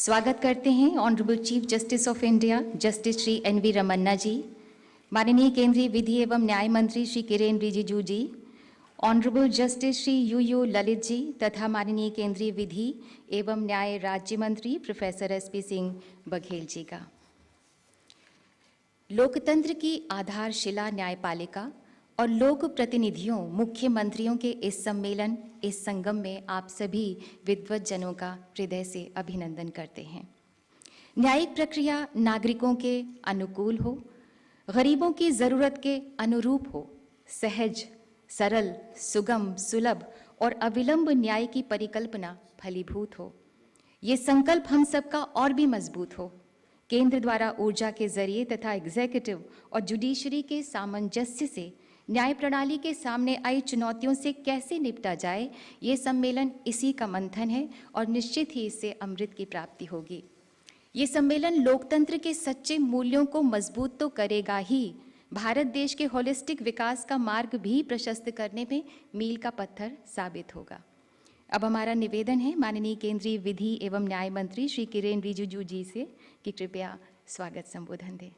स्वागत करते हैं honourable chief justice of India justice Shri NV Ramana ji, माननीय केंद्रीय विधि एवं न्याय मंत्री Shri Kiren Rijiju ji, honourable justice Shri U Lalit ji तथा माननीय केंद्रीय विधि एवं न्याय राज्य मंत्री प्रोफेसर SP सिंह बघेल जी का। लोकतंत्र की आधारशिला न्यायपालिका और लोक प्रतिनिधियों मुख्यमंत्रियों के इस सम्मेलन, इस संगम में आप सभी विद्वत जनों का हृदय से अभिनंदन करते हैं। न्यायिक प्रक्रिया नागरिकों के अनुकूल हो, गरीबों की जरूरत के अनुरूप हो, सहज, सरल, सुगम, सुलभ और अविलंब न्याय की परिकल्पना फलीभूत हो। ये संकल्प हम सबका और भी मजबूत हो। केंद्र द्वारा ऊर्जा के जरिए तथा एग्जीक्यूटिव और जुडिशरी के सामंजस्य से न्याय प्रणाली के सामने आई चुनौतियों से कैसे निपटा जाए, ये सम्मेलन इसी का मंथन है और निश्चित ही इससे अमृत की प्राप्ति होगी। ये सम्मेलन लोकतंत्र के सच्चे मूल्यों को मजबूत तो करेगा ही, भारत देश के होलिस्टिक विकास का मार्ग भी प्रशस्त करने में मील का पत्थर साबित होगा। अब हमारा निवेदन है माननीय केंद्रीय विधि एवं न्याय मंत्री श्री किरेन रिजिजू जी से कि कृपया स्वागत संबोधन दें।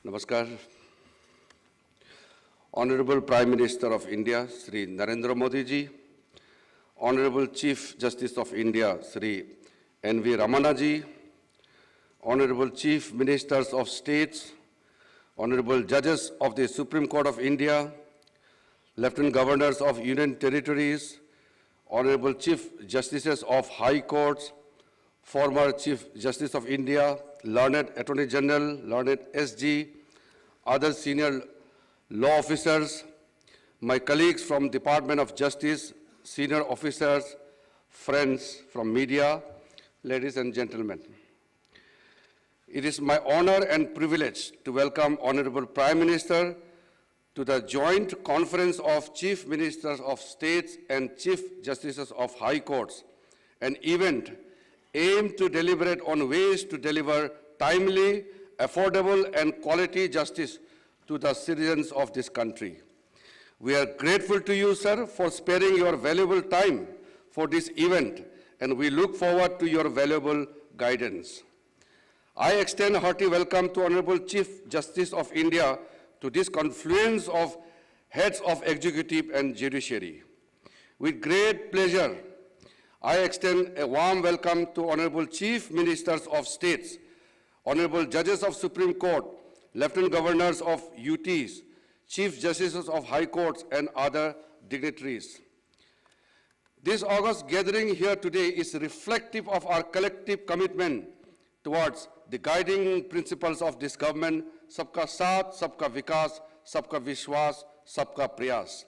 Namaskar. Honorable Prime Minister of India, Shri Narendra Modi ji, Honorable Chief Justice of India, Shri NV Ramana ji, Honorable Chief Ministers of States, Honorable Judges of the Supreme Court of India, Lieutenant Governors of Union Territories, Honorable Chief Justices of High Courts, former Chief Justice of India, learned Attorney General, learned SG, other senior law officers, my colleagues from Department of Justice, senior officers, friends from media, ladies and gentlemen. It is my honor and privilege to welcome Honorable Prime Minister to the joint conference of Chief Ministers of States and Chief Justices of High Courts, an event aimed to deliberate on ways to deliver timely, affordable, and quality justice to the citizens of this country. We are grateful to you, sir, for sparing your valuable time for this event, and we look forward to your valuable guidance. I extend a hearty welcome to Honorable Chief Justice of India to this confluence of heads of executive and judiciary. With great pleasure, I extend a warm welcome to Honorable Chief Ministers of States, Honorable Judges of Supreme Court, Lieutenant Governors of UTs, Chief Justices of High Courts, and other dignitaries. This august gathering here today is reflective of our collective commitment towards the guiding principles of this government, Sabka Saath, Sabka Vikas, Sabka Vishwas, Sabka Prayas.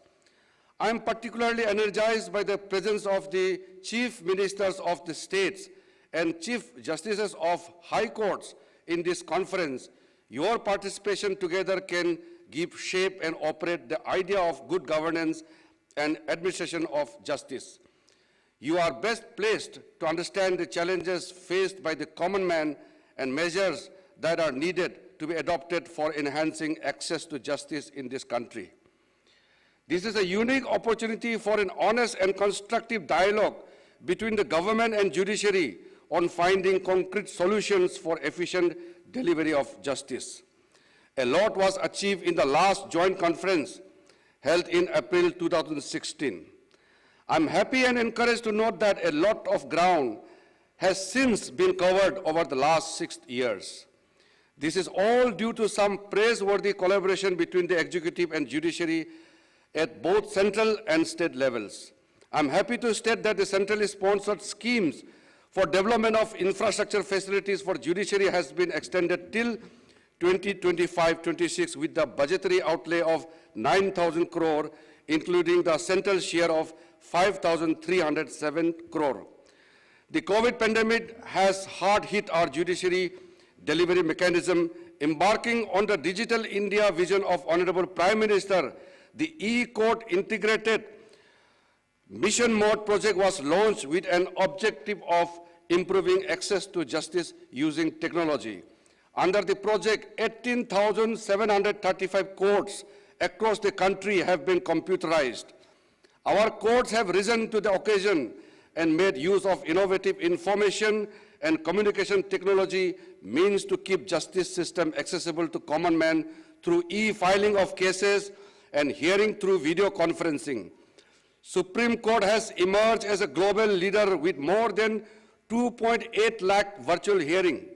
I am particularly energized by the presence of the Chief Ministers of the states and Chief Justices of High Courts in this conference. Your participation together can give shape and operate the idea of good governance and administration of justice. You are best placed to understand the challenges faced by the common man and measures that are needed to be adopted for enhancing access to justice in this country. This is a unique opportunity for an honest and constructive dialogue between the government and judiciary on finding concrete solutions for efficient delivery of justice. A lot was achieved in the last joint conference held in April 2016. I'm happy and encouraged to note that a lot of ground has since been covered over the last 6 years. This is all due to some praiseworthy collaboration between the executive and judiciary at both central and state levels. I'm happy to state that the centrally sponsored schemes for development of infrastructure facilities for judiciary has been extended till 2025-26 with the budgetary outlay of 9,000 crore, including the central share of 5,307 crore. The COVID pandemic has hard hit our judiciary delivery mechanism. Embarking on the Digital India vision of Honorable Prime Minister, the e-court integrated mission mode project was launched with an objective of improving access to justice using technology. Under the project, 18,735 courts across the country have been computerized. Our courts have risen to the occasion and made use of innovative information and communication technology means to keep justice system accessible to common man through e-filing of cases and hearing through video conferencing. Supreme Court has emerged as a global leader with more than 2.8 lakh virtual hearing.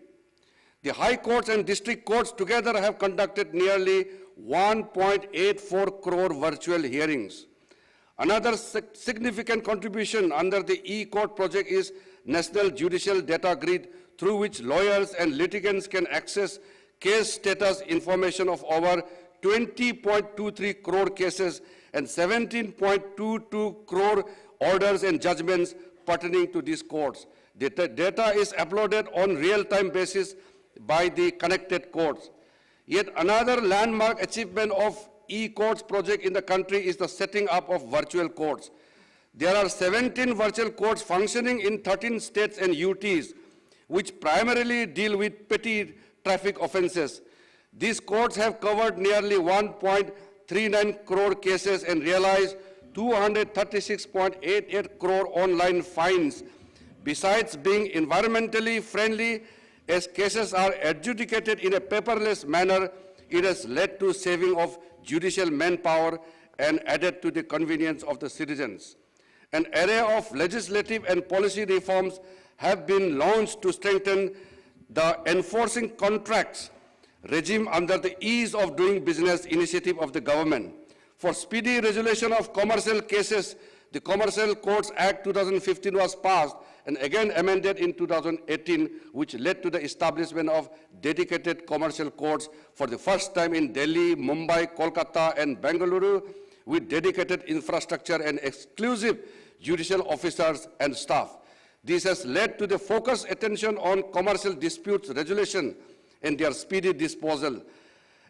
The high courts and district courts together have conducted nearly 1.84 crore virtual hearings. Another significant contribution under the e-court project is National Judicial Data Grid, through which lawyers and litigants can access case status information of over 20.23 crore cases and 17.22 crore orders and judgments pertaining to these courts. The data is uploaded on real-time basis by the connected courts. Yet another landmark achievement of e-courts project in the country is the setting up of virtual courts. There are 17 virtual courts functioning in 13 states and UTs, which primarily deal with petty traffic offenses. These courts have covered nearly 1.39 crore cases and realized 236.88 crore online fines. Besides being environmentally friendly, as cases are adjudicated in a paperless manner, it has led to saving of judicial manpower and added to the convenience of the citizens. An array of legislative and policy reforms have been launched to strengthen the enforcing contracts regime under the ease of doing business initiative of the government. For speedy resolution of commercial cases, the Commercial Courts Act 2015 was passed and again amended in 2018, which led to the establishment of dedicated commercial courts for the first time in Delhi, Mumbai, Kolkata, and Bengaluru, with dedicated infrastructure and exclusive judicial officers and staff. This has led to the focused attention on commercial disputes resolution and their speedy disposal.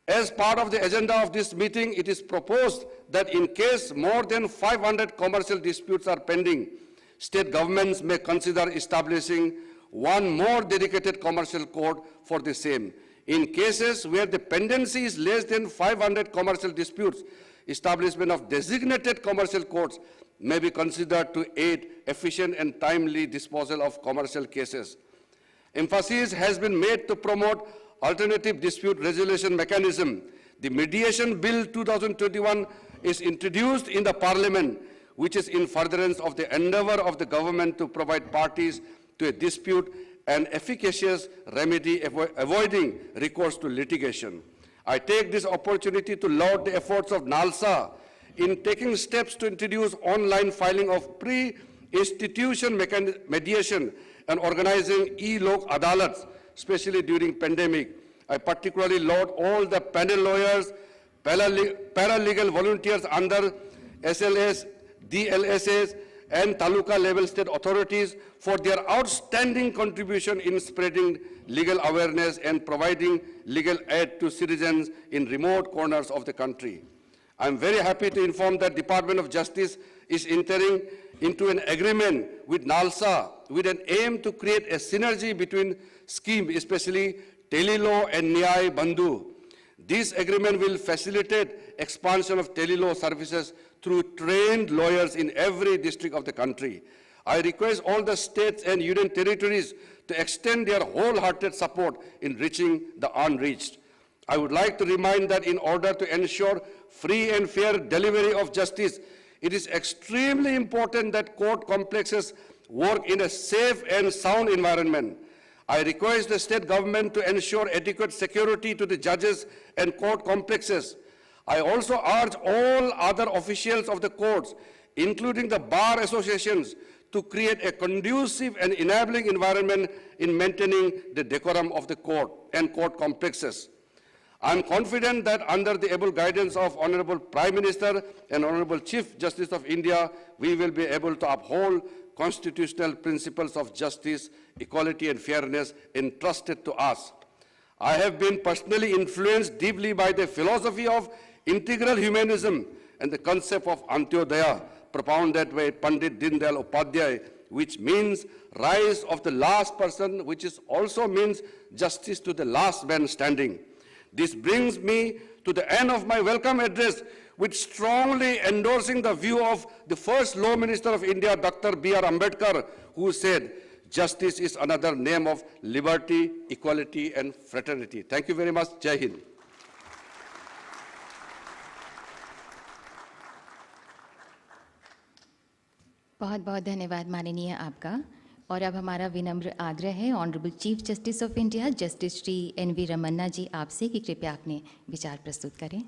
As part of the agenda of this meeting, it is proposed that in case more than 500 commercial disputes are pending, state governments may consider establishing one more dedicated commercial court for the same. In cases where the pendency is less than 500 commercial disputes, establishment of designated commercial courts may be considered to aid efficient and timely disposal of commercial cases. Emphasis has been made to promote alternative dispute resolution mechanism. The Mediation Bill 2021 is introduced in the Parliament, which is in furtherance of the endeavor of the government to provide parties to a dispute an efficacious remedy avoiding recourse to litigation. I take this opportunity to laud the efforts of NALSA in taking steps to introduce online filing of pre-institution mediation and organizing e-lok adalats, especially during pandemic. I particularly laud all the panel lawyers, paralegal volunteers under SLS, DLSS, and taluka level state authorities for their outstanding contribution in spreading legal awareness and providing legal aid to citizens in remote corners of the country. I am very happy to inform that Department of Justice is entering into an agreement with NALSA with an aim to create a synergy between schemes, especially Telelaw and Nyay Bandhu. This agreement will facilitate expansion of telelaw services through trained lawyers in every district of the country. I request all the states and union territories to extend their wholehearted support in reaching the unreached. I would like to remind that in order to ensure free and fair delivery of justice, it is extremely important that court complexes work in a safe and sound environment. I request the state government to ensure adequate security to the judges and court complexes. I also urge all other officials of the courts, including the bar associations, to create a conducive and enabling environment in maintaining the decorum of the court and court complexes. I am confident that under the able guidance of Honorable Prime Minister and Honorable Chief Justice of India, we will be able to uphold constitutional principles of justice, equality, and fairness entrusted to us. I have been personally influenced deeply by the philosophy of integral humanism and the concept of Antyodaya, propounded by Pandit Deen Dayal Upadhyay, which means rise of the last person, which is also means justice to the last man standing. This brings me to the end of my welcome address, with strongly endorsing the view of the first Law Minister of India, Dr. B.R. Ambedkar, who said, justice is another name of liberty, equality, and fraternity. Thank you very much. Jai Hind. बहुत बहुत धन्यवाद माननीय आपका। और अब हमारा विनम्र आग्रह है honourable chief justice of India justice Shri N V. Ramana ji आपसे कि कृपया अपने विचार प्रस्तुत करें।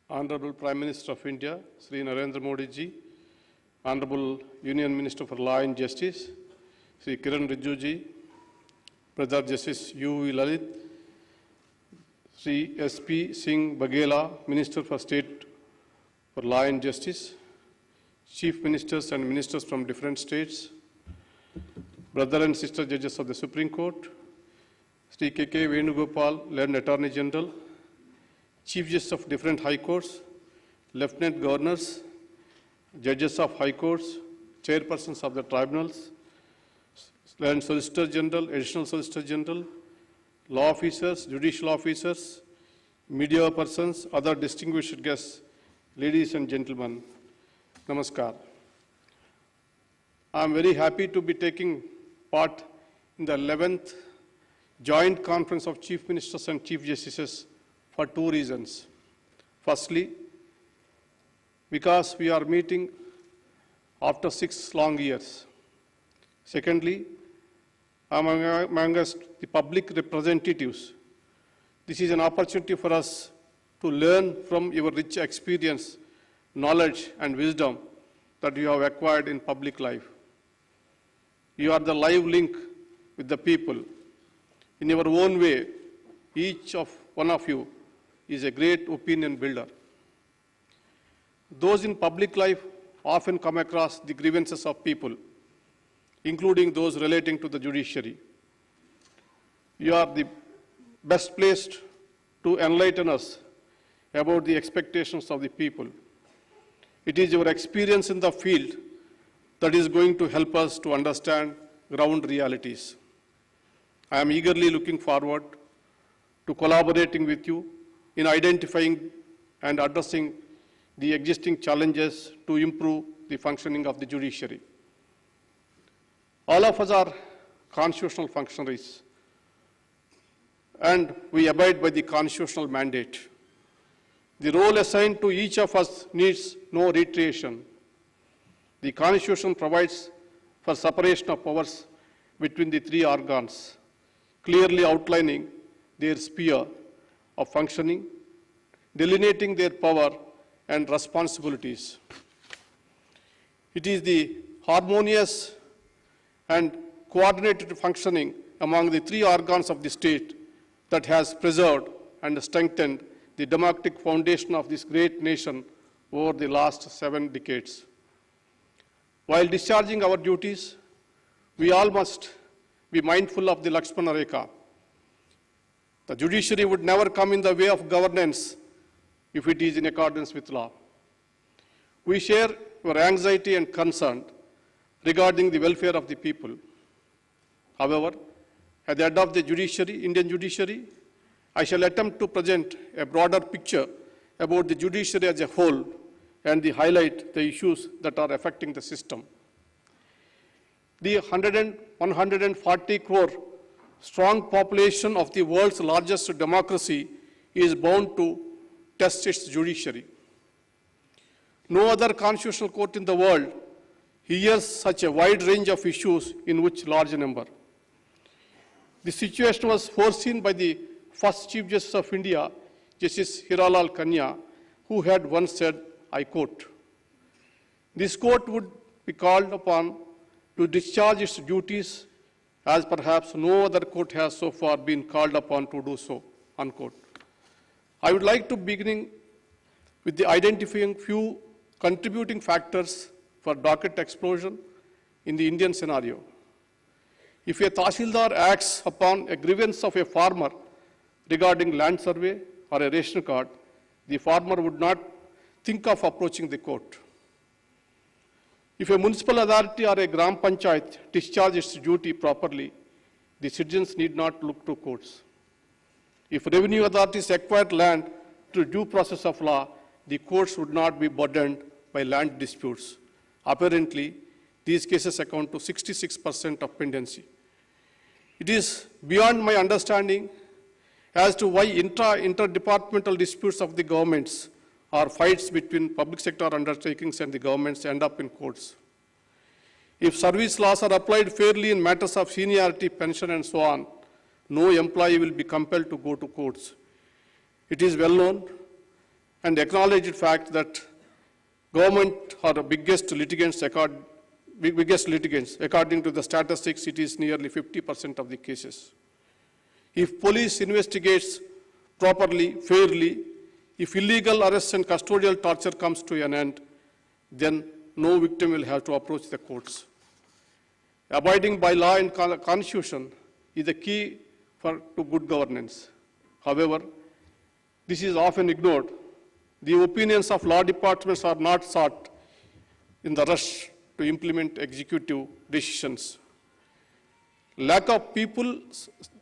Honorable Prime Minister of India, Sri Narendra Modi ji, Honorable Union Minister for Law and Justice, Sri Kiran Rijiju ji, Brother Justice U.V. Lalit, Sri S.P. Singh Baghela, Minister for State for Law and Justice, Chief Ministers and Ministers from different states, Brother and Sister Judges of the Supreme Court, Sri K.K. Venugopal, Learned Attorney General, Chief Justice of different High Courts, Lieutenant Governors, Judges of High Courts, Chairpersons of the Tribunals, Learned Solicitor General, Additional Solicitor General, Law Officers, Judicial Officers, Media persons, other distinguished guests, ladies and gentlemen, Namaskar. I am very happy to be taking part in the 11th Joint Conference of Chief Ministers and Chief Justices for two reasons. Firstly, because we are meeting after 6 long years. Secondly, amongst the public representatives, this is an opportunity for us to learn from your rich experience, knowledge, and wisdom that you have acquired in public life. You are the live link with the people. In your own way, each of one of you is a great opinion builder. Those in public life often come across the grievances of people, including those relating to the judiciary. You are the best placed to enlighten us about the expectations of the people. It is your experience in the field that is going to help us to understand ground realities. I am eagerly looking forward to collaborating with you in identifying and addressing the existing challenges to improve the functioning of the judiciary. All of us are constitutional functionaries, and we abide by the constitutional mandate. The role assigned to each of us needs no reiteration. The Constitution provides for separation of powers between the 3 organs, clearly outlining their sphere of functioning, delineating their power and responsibilities. It is the harmonious and coordinated functioning among the 3 organs of the state that has preserved and strengthened the democratic foundation of this great nation over the last 7 decades. While discharging our duties, we all must be mindful of the Lakshmana Rekha. The judiciary would never come in the way of governance if it is in accordance with law. We share your anxiety and concern regarding the welfare of the people. However, at the head of the judiciary, Indian judiciary, I shall attempt to present a broader picture about the judiciary as a whole and highlight the issues that are affecting the system. The 140 crore strong population of the world's largest democracy is bound to test its judiciary. No other constitutional court in the world hears such a wide range of issues in which large number. The situation was foreseen by the first Chief Justice of India, Justice Hiralal Kanya, who had once said, I quote, "This court would be called upon to discharge its duties as perhaps no other court has so far been called upon to do so," unquote. I would like to begin with the identifying few contributing factors for docket explosion in the Indian scenario. If a Tahsildar acts upon a grievance of a farmer regarding land survey or a ration card, the farmer would not think of approaching the court. If a municipal authority or a Gram Panchayat discharges its duty properly, the citizens need not look to courts. If revenue authorities acquired land through due process of law, the courts would not be burdened by land disputes. Apparently, these cases account to 66% of pendency. It is beyond my understanding as to why interdepartmental disputes of the governments or fights between public sector undertakings and the governments end up in courts. If service laws are applied fairly in matters of seniority, pension, and so on, no employee will be compelled to go to courts. It is well known and acknowledged fact that government are the biggest litigants. According to the statistics, it is nearly 50% of the cases. If police investigates properly, fairly, if illegal arrests and custodial torture comes to an end, then no victim will have to approach the courts. Abiding by law and constitution is the key to good governance. However, this is often ignored. The opinions of law departments are not sought in the rush to implement executive decisions. Lack of people,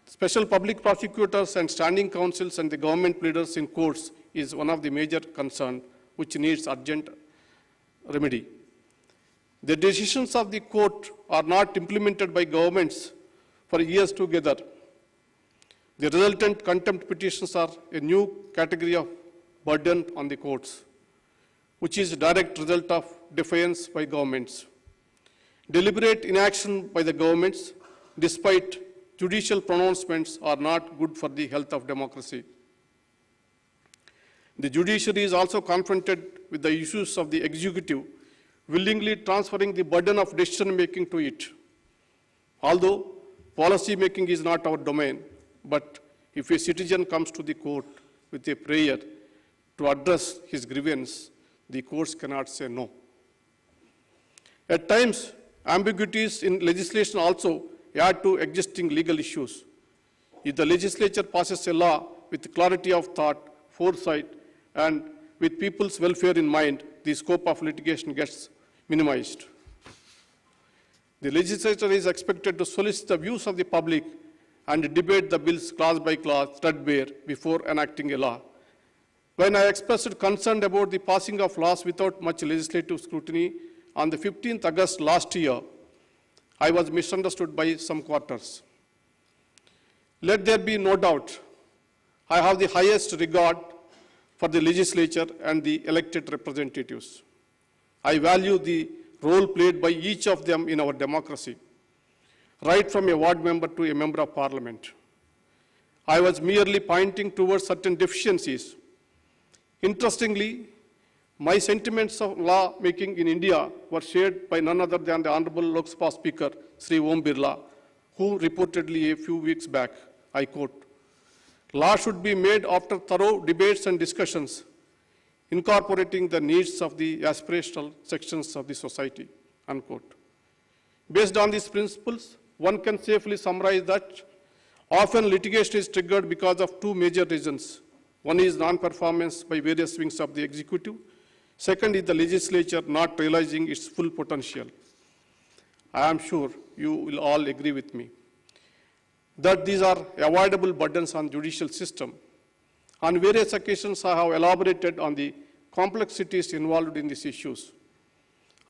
special public prosecutors and standing counsels and the government pleaders in courts is one of the major concerns which needs urgent remedy. The decisions of the court are not implemented by governments for years together. The resultant contempt petitions are a new category of burden on the courts, which is a direct result of defiance by governments. Deliberate inaction by the governments, despite judicial pronouncements, are not good for the health of democracy. The judiciary is also confronted with the issues of the executive, willingly transferring the burden of decision-making to it. Although policy-making is not our domain, but if a citizen comes to the court with a prayer to address his grievance, the courts cannot say no. At times, ambiguities in legislation also add to existing legal issues. If the legislature passes a law with clarity of thought, foresight, and with people's welfare in mind, the scope of litigation gets minimized. The legislature is expected to solicit the views of the public and debate the bills clause by clause, threadbare, before enacting a law. When I expressed concern about the passing of laws without much legislative scrutiny on the 15th August last year, I was misunderstood by some quarters. Let there be no doubt, I have the highest regard for the legislature and the elected representatives. I value the role played by each of them in our democracy, right from a ward member to a member of parliament. I was merely pointing towards certain deficiencies. Interestingly, my sentiments of law making in India were shared by none other than the Honorable Lok Sabha Speaker, Sri Om Birla, who reportedly a few weeks back, I quote, "Law should be made after thorough debates and discussions, incorporating the needs of the aspirational sections of the society," unquote. Based on these principles, one can safely summarize that often litigation is triggered because of two major reasons. One is non-performance by various wings of the executive. Second is the legislature not realizing its full potential. I am sure you will all agree with me that these are avoidable burdens on judicial system. On various occasions, I have elaborated on the complexities involved in these issues.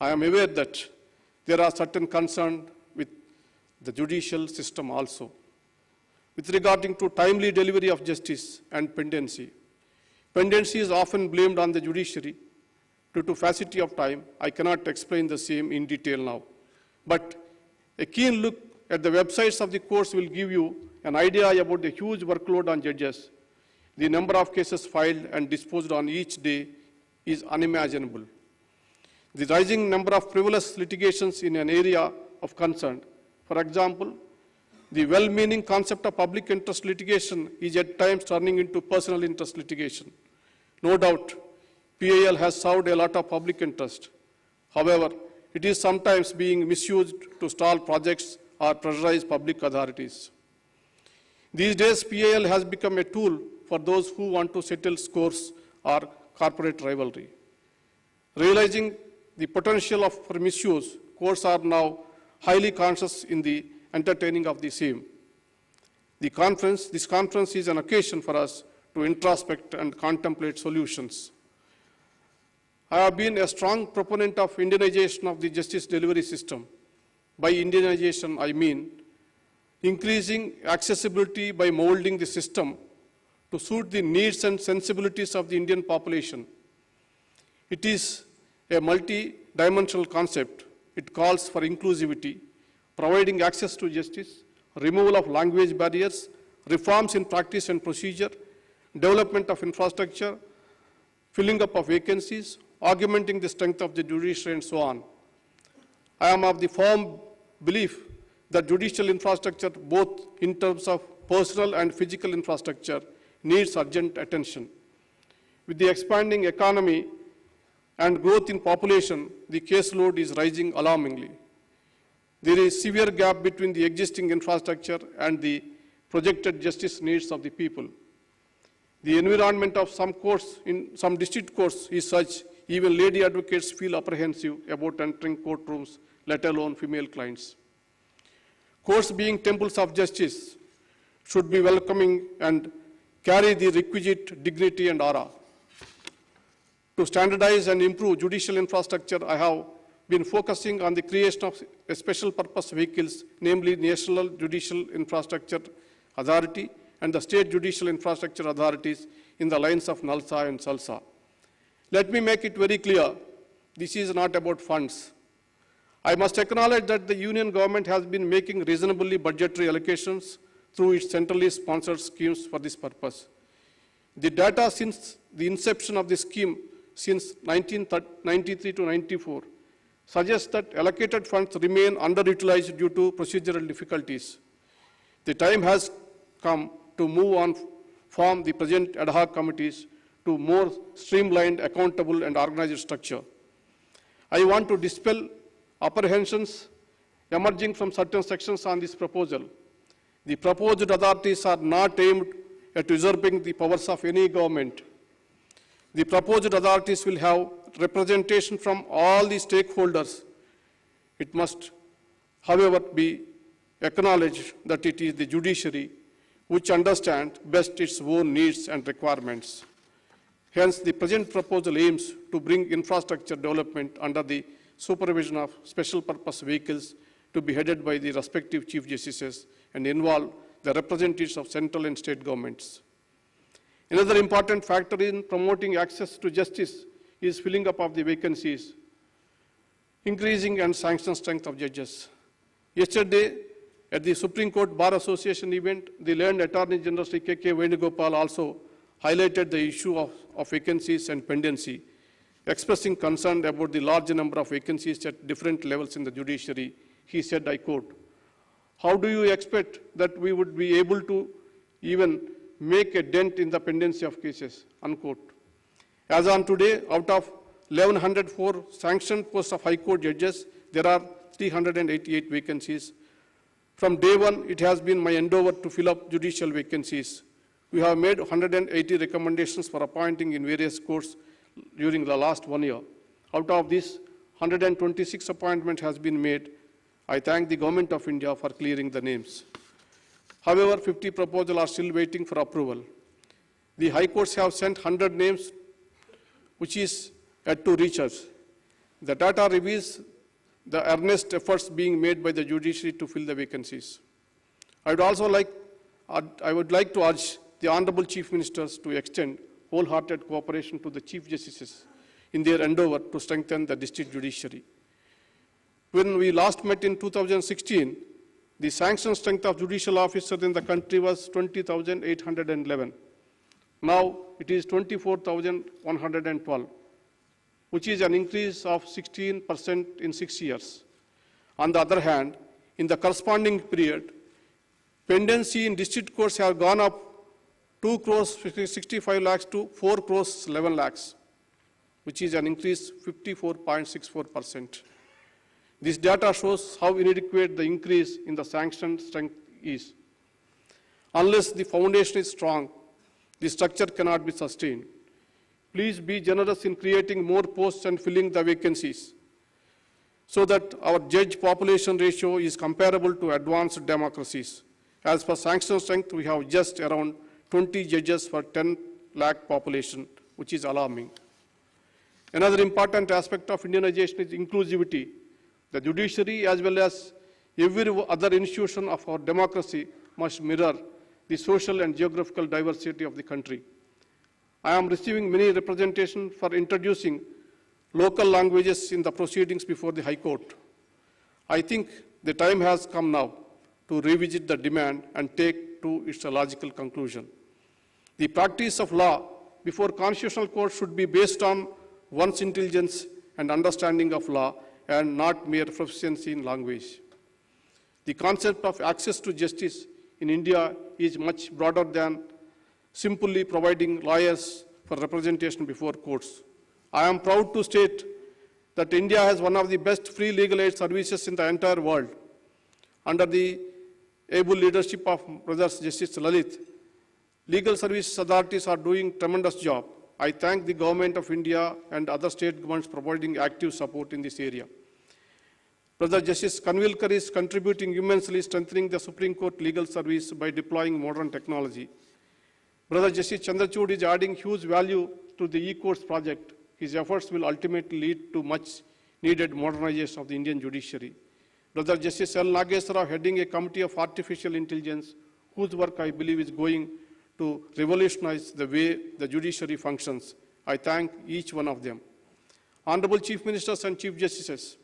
I am aware that there are certain concerns with the judicial system also, with regarding to timely delivery of justice and pendency. Pendency is often blamed on the judiciary due to paucity of time. I cannot explain the same in detail now. But a keen look at the websites of the courts will give you an idea about the huge workload on judges. The number of cases filed and disposed on each day is unimaginable. The rising number of frivolous litigations in an area of concern. For example, the well-meaning concept of public interest litigation is at times turning into personal interest litigation. No doubt, PIL has served a lot of public interest. However, it is sometimes being misused to stall projects or pressurize public authorities. These days, PIL has become a tool for those who want to settle scores or corporate rivalry. Realizing the potential for misuse, courts are now highly conscious in the entertaining of the same. This conference is an occasion for us to introspect and contemplate solutions. I have been a strong proponent of Indianization of the justice delivery system. By Indianization, I mean increasing accessibility by molding the system to suit the needs and sensibilities of the Indian population. It is a multi-dimensional concept. It calls for inclusivity, providing access to justice, removal of language barriers, reforms in practice and procedure, development of infrastructure, filling up of vacancies, augmenting the strength of the judiciary, and so on. I am of the firm belief that judicial infrastructure, both in terms of personal and physical infrastructure, needs urgent attention. With the expanding economy and growth in population, the caseload is rising alarmingly. There is a severe gap between the existing infrastructure and the projected justice needs of the people. The environment of some courts, in some district courts, is such even lady advocates feel apprehensive about entering courtrooms, let alone female clients. Courts, being temples of justice, should be welcoming and carry the requisite dignity and aura. To standardize and improve judicial infrastructure, I have been focusing on the creation of a special purpose vehicles, namely National Judicial Infrastructure Authority and the State Judicial Infrastructure Authorities in the lines of NALSA and SALSA. Let me make it very clear, this is not about funds. I must acknowledge that the Union government has been making reasonably budgetary allocations through its centrally sponsored schemes for this purpose. The data since the inception of the scheme since 1993 to 94 suggests that allocated funds remain underutilized due to procedural difficulties. The time has come to move on, form the present ad hoc committees to more streamlined, accountable, and organized structure. I want to dispel apprehensions emerging from certain sections on this proposal. The proposed authorities are not aimed at usurping the powers of any government. The proposed authorities will have representation from all the stakeholders. It must, however, be acknowledged that it is the judiciary which understands best its own needs and requirements. Hence, the present proposal aims to bring infrastructure development under the supervision of special purpose vehicles to be headed by the respective Chief Justices and involve the representatives of central and state governments. Another important factor in promoting access to justice is filling up of the vacancies, increasing and sanction strength of judges. Yesterday, at the Supreme Court Bar Association event, the learned Attorney General Sri K.K. Venugopal also highlighted the issue of vacancies and pendency, expressing concern about the large number of vacancies at different levels in the judiciary. He said, I quote, "How do you expect that we would be able to even make a dent in the pendency of cases?" Unquote. As on today, out of 1,104 sanctioned posts of High Court judges, there are 388 vacancies. From day one, it has been my endeavor to fill up judicial vacancies. We have made 180 recommendations for appointing in various courts during the last 1 year. Out of this, 126 appointments has been made. I thank the Government of India for clearing the names. However, 50 proposals are still waiting for approval. The High Courts have sent 100 names, which is yet to reach us. The data reveals the earnest efforts being made by the judiciary to fill the vacancies. I would like to urge the Honorable Chief Ministers to extend wholehearted cooperation to the Chief Justices in their endeavor to strengthen the district judiciary. When we last met in 2016, the sanction strength of judicial officers in the country was 20,811. Now it is 24,112, which is an increase of 16% in 6 years. On the other hand, in the corresponding period, pendency in district courts have gone up 2 crores 65 lakhs to 4 crores 11 lakhs, which is an increase 54.64%. This data shows how inadequate the increase in the sanction strength is. Unless the foundation is strong, the structure cannot be sustained. Please be generous in creating more posts and filling the vacancies so that our judge population ratio is comparable to advanced democracies. As per sanction strength, we have just around 20 judges per 10 lakh population, which is alarming. Another important aspect of Indianization is inclusivity. The judiciary, as well as every other institution of our democracy, must mirror the social and geographical diversity of the country. I am receiving many representations for introducing local languages in the proceedings before the High Court. I think the time has come now to revisit the demand and take to its logical conclusion. The practice of law before constitutional court should be based on one's intelligence and understanding of law and not mere proficiency in language. The concept of access to justice in India is much broader than simply providing lawyers for representation before courts. I am proud to state that India has one of the best free legal aid services in the entire world. Under the able leadership of Brothers Justice Lalit, legal service authorities are doing a tremendous job. I thank the Government of India and other state governments providing active support in this area. Brother Justice Kanvilkar is contributing immensely, strengthening the Supreme Court legal service by deploying modern technology. Brother Justice Chandrachud is adding huge value to the e-courts project. His efforts will ultimately lead to much needed modernization of the Indian judiciary. Brother Justice L. Nageswara heading a committee of artificial intelligence, whose work I believe is going to revolutionize the way the judiciary functions. I thank each one of them. Honorable Chief Ministers and Chief Justices,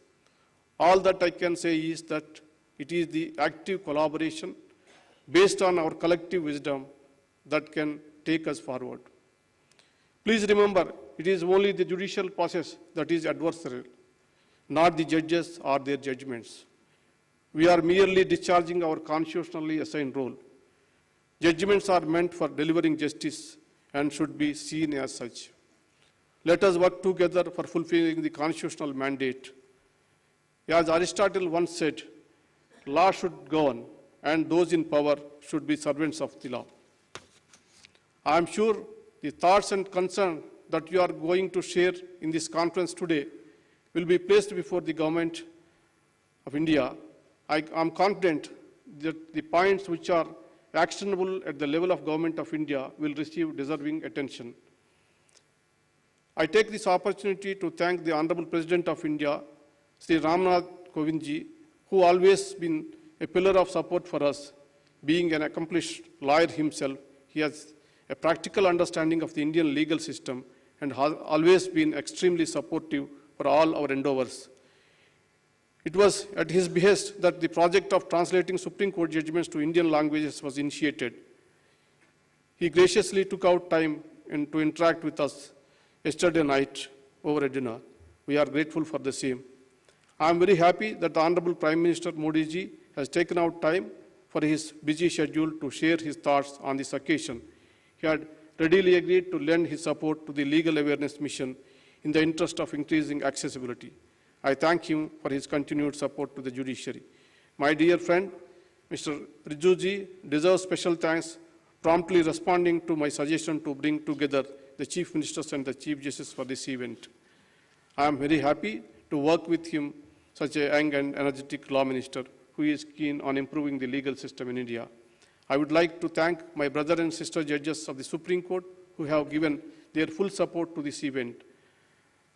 all that I can say is that it is the active collaboration based on our collective wisdom that can take us forward. Please remember, it is only the judicial process that is adversarial, not the judges or their judgments. We are merely discharging our constitutionally assigned role. Judgments are meant for delivering justice and should be seen as such. Let us work together for fulfilling the constitutional mandate. As Aristotle once said, law should govern and those in power should be servants of the law. I am sure the thoughts and concerns that you are going to share in this conference today will be placed before the Government of India. I am confident that the points which are actionable at the level of Government of India will receive deserving attention. I take this opportunity to thank the Honorable President of India, Sri Ramnath Kovindji, who always been a pillar of support for us. Being an accomplished lawyer himself, he has a practical understanding of the Indian legal system and has always been extremely supportive for all our endeavors. It was at his behest that the project of translating Supreme Court judgments to Indian languages was initiated. He graciously took out time to interact with us yesterday night over a dinner. We are grateful for the same. I am very happy that the Honorable Prime Minister Modi ji has taken out time for his busy schedule to share his thoughts on this occasion. He had readily agreed to lend his support to the legal awareness mission in the interest of increasing accessibility. I thank him for his continued support to the judiciary. My dear friend, Mr. Rijuji deserves special thanks, promptly responding to my suggestion to bring together the Chief Ministers and the Chief Justice for this event. I am very happy to work with him, such a young and energetic law minister who is keen on improving the legal system in India. I would like to thank my brother and sister judges of the Supreme Court who have given their full support to this event.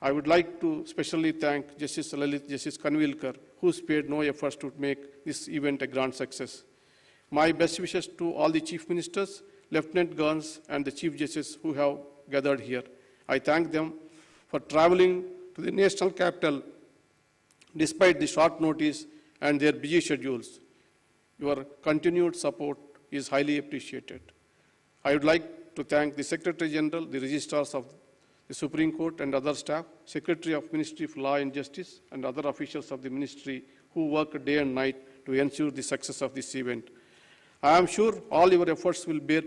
I would like to specially thank Justice Lalit, Justice Kanvilkar, who spared no efforts to make this event a grand success. My best wishes to all the Chief Ministers, Lieutenant Governors, and the Chief Justices who have gathered here. I thank them for traveling to the national capital despite the short notice and their busy schedules. Your continued support is highly appreciated. I would like to thank the Secretary General, the Registrars of the Supreme Court and other staff, Secretary of Ministry of Law and Justice, and other officials of the Ministry who work day and night to ensure the success of this event. I am sure all your efforts will bear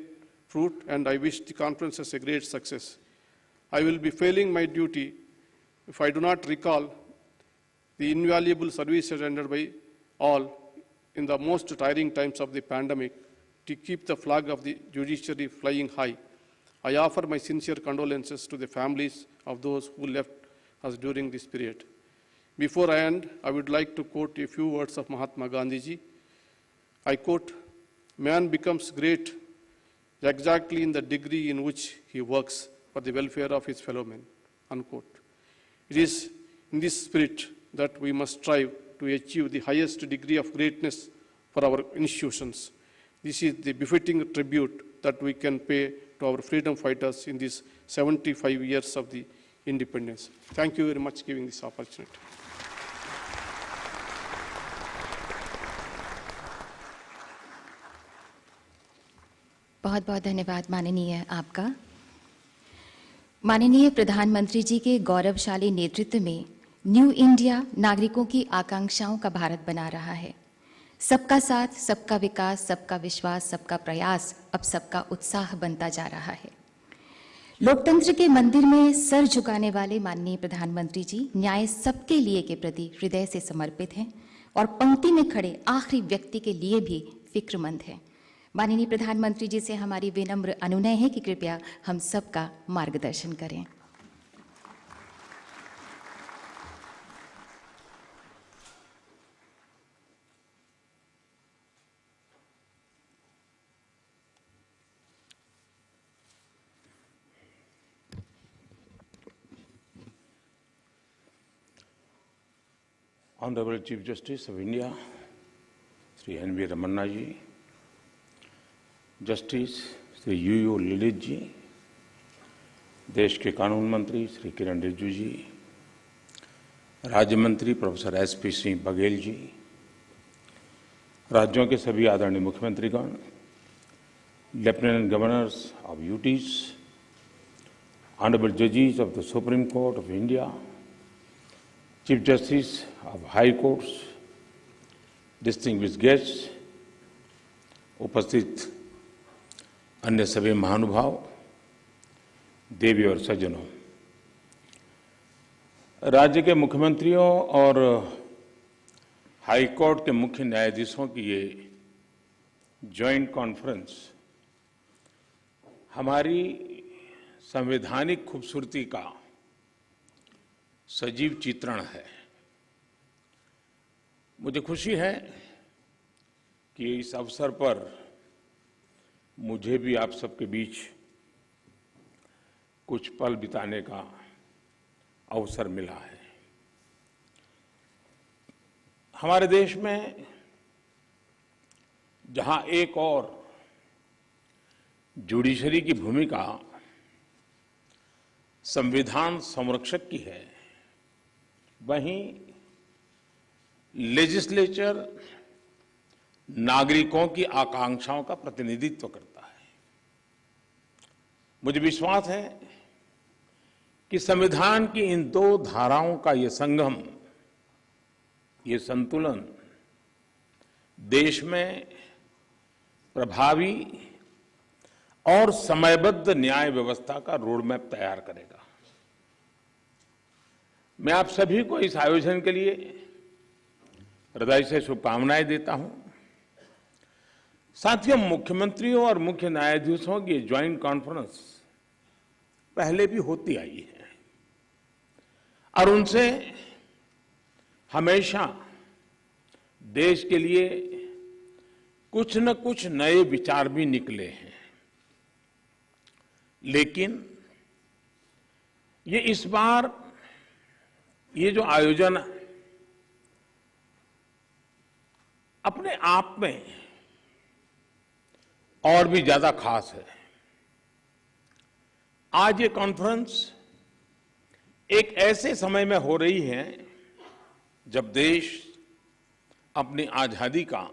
fruit, and I wish the conference as a great success. I will be failing my duty if I do not recall the invaluable services rendered by all in the most trying times of the pandemic to keep the flag of the judiciary flying high. I offer my sincere condolences to the families of those who left us during this period. Before I end, I would like to quote a few words of Mahatma Gandhi ji. I quote, "Man becomes great exactly in the degree in which he works for the welfare of his fellow men," unquote. It is in this spirit that we must strive to achieve the highest degree of greatness for our institutions. This is the befitting tribute that we can pay to our freedom fighters in these 75 years of the independence. Thank you very much for giving this opportunity. बहुत बहुत धन्यवाद माननीय आपका। माननीय प्रधानमंत्री जी के गौरवशाली नेतृत्व में न्यू इंडिया नागरिकों की आकांक्षाओं का भारत बना रहा है। सबका साथ, सबका विकास, सबका विश्वास, सबका प्रयास अब सबका उत्साह बनता जा रहा है। लोकतंत्र के मंदिर में सर झुकाने वाले माननीय प्रधानमंत्री जी न्याय सबके लिए के प्रति हृदय से समर्पित हैं और पंक्ति में खड़े आखिरी व्यक्ति के लिए भी फिक्रमंद हैं। माननीय प्रधानमंत्री जी से हमारी विनम्र अनुनय है कि कृपया हम सबका मार्गदर्शन करें। Honorable Chief Justice of India, Sri N.V. Ramana ji, Justice Sri U.U. Lilith जी, देश के कानून मंत्री श्री किरण रिजिजू जी, राज्य मंत्री प्रोफेसर S.P. सिंह बघेल जी, राज्यों के सभी आदरणीय मुख्यमंत्रीगण, lieutenant governors of UTs, honourable जजेस of the Supreme Court of India, chief justice of high courts, distinguished guests, उपस्थित अन्य सभी महानुभाव, देवी और सज्जनों, राज्य के मुख्यमंत्रियों और हाई कोर्ट के मुख्य न्यायाधीशों की ये जॉइंट कॉन्फ्रेंस हमारी संवैधानिक खूबसूरती का सजीव चित्रण है। मुझे खुशी है कि इस अवसर पर मुझे भी आप सबके बीच कुछ पल बिताने का अवसर मिला है। हमारे देश में जहां एक और जुडिशरी की भूमिका संविधान संरक्षक की है, वहीं लेजिस्लेचर नागरिकों की आकांक्षाओं का प्रतिनिधित्व करता है। मुझे विश्वास है कि संविधान की इन दो धाराओं का ये संगम, ये संतुलन देश में प्रभावी और समयबद्ध न्याय व्यवस्था का रोडमैप तैयार करेगा। मैं आप सभी को इस आयोजन के लिए हृदय से शुभकामनाएं देता हूं। साथियों, मुख्यमंत्रियों और मुख्य न्यायाधीशों की ज्वाइंट कॉन्फ्रेंस पहले भी होती आई है और उनसे हमेशा देश के लिए कुछ न कुछ नए विचार भी निकले हैं। लेकिन ये इस बार ये जो आयोजन अपने आप में और भी ज्यादा खास है। आज ये कॉन्फ्रेंस एक ऐसे समय में हो रही है जब देश अपनी आजादी का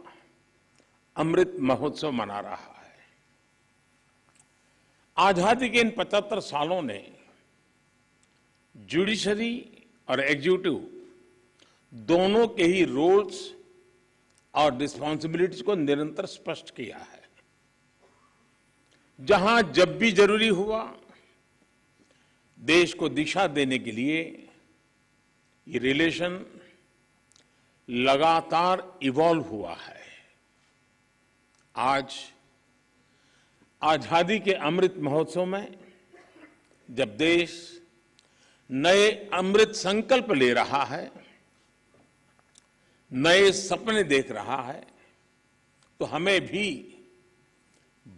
अमृत महोत्सव मना रहा है। आजादी के इन 75 सालों ने जुडिशरी और एग्जीक्यूटिव दोनों के ही रोल्स और रिस्पॉन्सिबिलिटीज को निरंतर स्पष्ट किया है। जहां जब भी जरूरी हुआ, देश को दिशा देने के लिए ये रिलेशन लगातार इवॉल्व हुआ है। आज आजादी के अमृत महोत्सव में जब देश नए अमृत संकल्प ले रहा है, नए सपने देख रहा है, तो हमें भी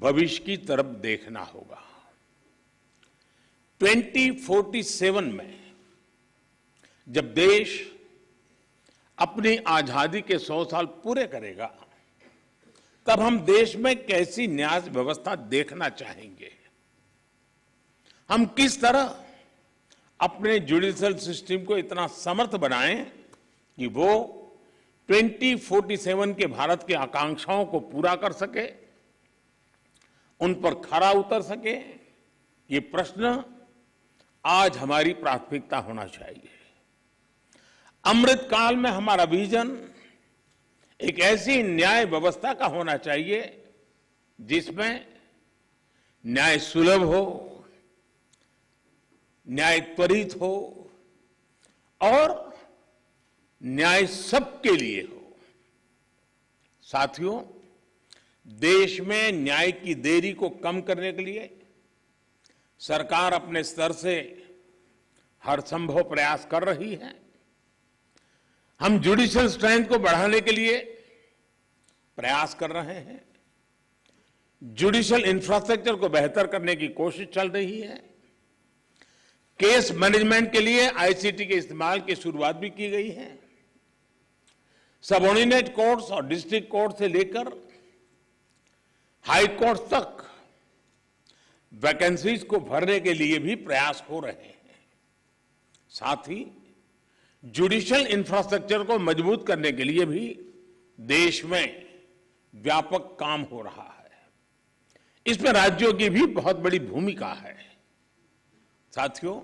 भविष्य की तरफ देखना होगा। 2047 में जब देश अपनी आजादी के 100 साल पूरे करेगा, तब हम देश में कैसी न्याय व्यवस्था देखना चाहेंगे। हम किस तरह अपने जुडिशियल सिस्टम को इतना समर्थ बनाएं कि वो 2047 के भारत की आकांक्षाओं को पूरा कर सके, उन पर खरा उतर सके। ये प्रश्न आज हमारी प्राथमिकता होना चाहिए। अमृत काल में हमारा विजन एक ऐसी न्याय व्यवस्था का होना चाहिए जिसमें न्याय सुलभ हो, न्याय त्वरित हो और न्याय सबके लिए हो। साथियों, देश में न्याय की देरी को कम करने के लिए सरकार अपने स्तर से हर संभव प्रयास कर रही है। हम जुडिशियल स्ट्रेंथ को बढ़ाने के लिए प्रयास कर रहे हैं। जुडिशियल इंफ्रास्ट्रक्चर को बेहतर करने की कोशिश चल रही है। केस मैनेजमेंट के लिए आईसीटी के इस्तेमाल की शुरुआत भी की गई है। सबऑर्डिनेट कोर्ट्स और डिस्ट्रिक्ट कोर्ट से लेकर हाई कोर्ट तक वैकेंसीज को भरने के लिए भी प्रयास हो रहे हैं। साथ ही जुडिशियल इंफ्रास्ट्रक्चर को मजबूत करने के लिए भी देश में व्यापक काम हो रहा है। इसमें राज्यों की भी बहुत बड़ी भूमिका है। साथियों,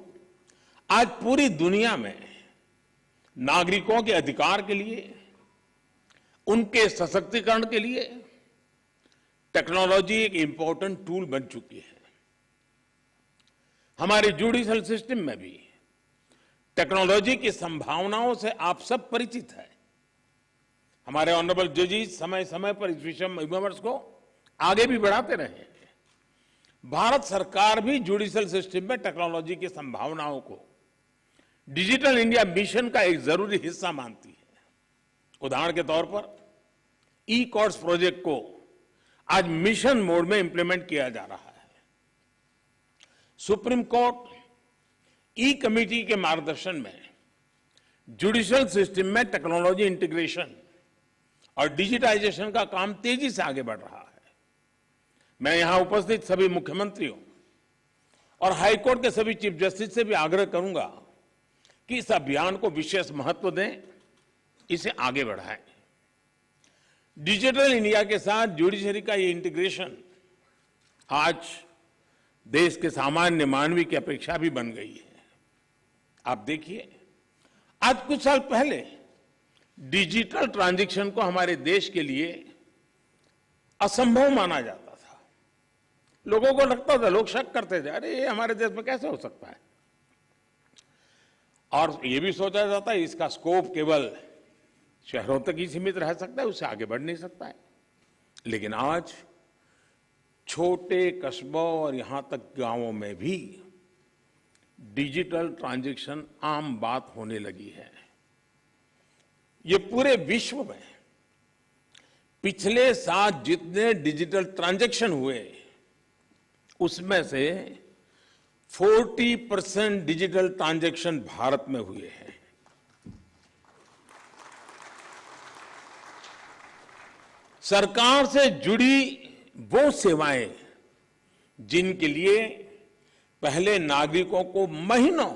आज पूरी दुनिया में नागरिकों के अधिकार के लिए, उनके सशक्तिकरण के लिए टेक्नोलॉजी एक इंपॉर्टेंट टूल बन चुकी है। हमारे जुडिशियल सिस्टम में भी टेक्नोलॉजी की संभावनाओं से आप सब परिचित हैं। हमारे ऑनरेबल जजेस समय समय पर इस विषय में विमर्श को आगे भी बढ़ाते रहे हैं। भारत सरकार भी जुडिशियल सिस्टम में टेक्नोलॉजी की संभावनाओं को डिजिटल इंडिया मिशन का एक जरूरी हिस्सा मानती है। उदाहरण के तौर पर ई कोर्ट्स प्रोजेक्ट को आज मिशन मोड में इंप्लीमेंट किया जा रहा है। सुप्रीम कोर्ट ई कमेटी के मार्गदर्शन में जुडिशियल सिस्टम में टेक्नोलॉजी इंटीग्रेशन और डिजिटाइजेशन का काम तेजी से आगे बढ़ रहा है। मैं यहां उपस्थित सभी मुख्यमंत्रियों और हाईकोर्ट के सभी चीफ जस्टिस से भी आग्रह करूंगा कि इस अभियान को विशेष महत्व दें, इसे आगे बढ़ाएं। डिजिटल इंडिया के साथ जुडिशरी का ये इंटीग्रेशन आज देश के सामान्य मानवी की अपेक्षा भी बन गई है। आप देखिए, आज कुछ साल पहले डिजिटल ट्रांजैक्शन को हमारे देश के लिए असंभव माना जाता था। लोगों को लगता था, लोग शक करते थे, अरे ये हमारे देश में कैसे हो सकता है। और ये भी सोचा जाता है इसका स्कोप केवल शहरों तक ही सीमित रह सकता है, उससे आगे बढ़ नहीं सकता है। लेकिन आज छोटे कस्बों और यहां तक गांवों में भी डिजिटल ट्रांजैक्शन आम बात होने लगी है। ये पूरे विश्व में पिछले साल जितने डिजिटल ट्रांजैक्शन हुए, उसमें से 40% डिजिटल ट्रांजैक्शन भारत में हुए हैं। सरकार से जुड़ी वो सेवाएं जिनके लिए पहले नागरिकों को महीनों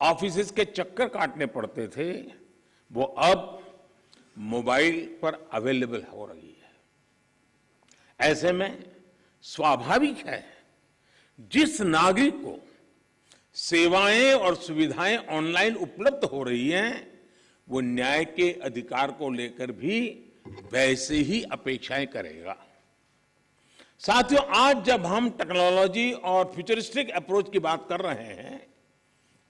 ऑफिसेज के चक्कर काटने पड़ते थे, वो अब मोबाइल पर अवेलेबल हो रही है। ऐसे में स्वाभाविक है, जिस नागरिक को सेवाएं और सुविधाएं ऑनलाइन उपलब्ध हो रही हैं, वो न्याय के अधिकार को लेकर भी वैसे ही अपेक्षाएं करेगा। साथियों, आज जब हम टेक्नोलॉजी और फ्यूचरिस्टिक अप्रोच की बात कर रहे हैं,